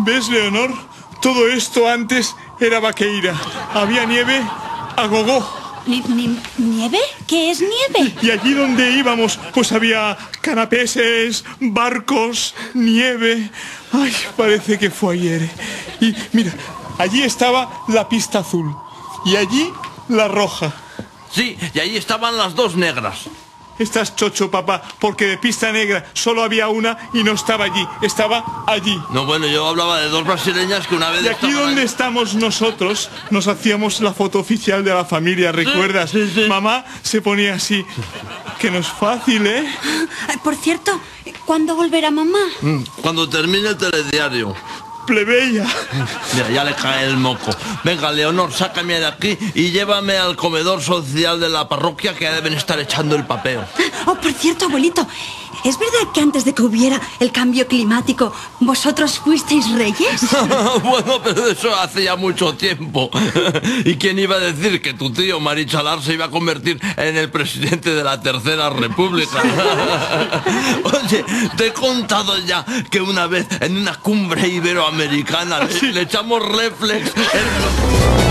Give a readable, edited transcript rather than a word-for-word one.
¿Ves, Leonor? Todo esto antes era vaqueira. Había nieve a gogó. ¿Nieve? ¿Qué es nieve? Y allí donde íbamos, pues había canapeses, barcos, nieve. Ay, parece que fue ayer. Y mira, allí estaba la pista azul. Y allí la roja. Sí, y ahí estaban las dos negras. Estás chocho, papá, porque de pista negra solo había una y no estaba allí, estaba allí. No, bueno, yo hablaba de dos brasileñas que una vez... Y aquí donde estamos nosotros, nos hacíamos la foto oficial de la familia, ¿recuerdas? Sí, sí. Mamá se ponía así, que no es fácil, ¿eh? Por cierto, ¿cuándo volverá mamá? Cuando termine el telediario. Plebeya. Mira, ya le cae el moco. Venga, Leonor, sácame de aquí y llévame al comedor social de la parroquia, que ya deben estar echando el papeo. Oh, por cierto, abuelito, ¿es verdad que antes de que hubiera el cambio climático, vosotros fuisteis reyes? Bueno, pero eso hace ya mucho tiempo. ¿Y quién iba a decir que tu tío Marichalar se iba a convertir en el presidente de la Tercera República? Oye, te he contado ya que una vez en una cumbre iberoamericana le echamos reflex en...